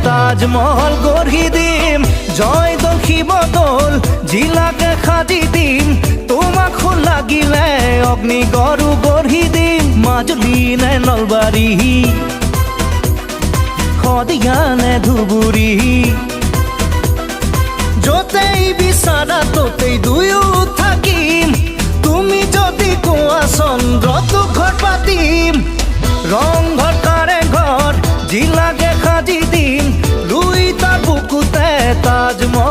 তাজমহল গঢ়ি দিম জয়দৌল শিৱদৌল জিলাকে সাজি দিম তোমাক লাগিলে অগ্নিগড়ো গঢ়ি দিম মাজুলী নে নলবাৰী শদিয়া নে ধুবুৰী য'তেই বিচাৰা ত'তেই দুয়ো থাকিম তুমি যদি কোৱা চন্দ্ৰটো ঘৰ পাতিম ৰংঘৰ কাৰেংঘৰ জিলাকে সাজি দিম দুইটাৰ বুকুতে তাজমহল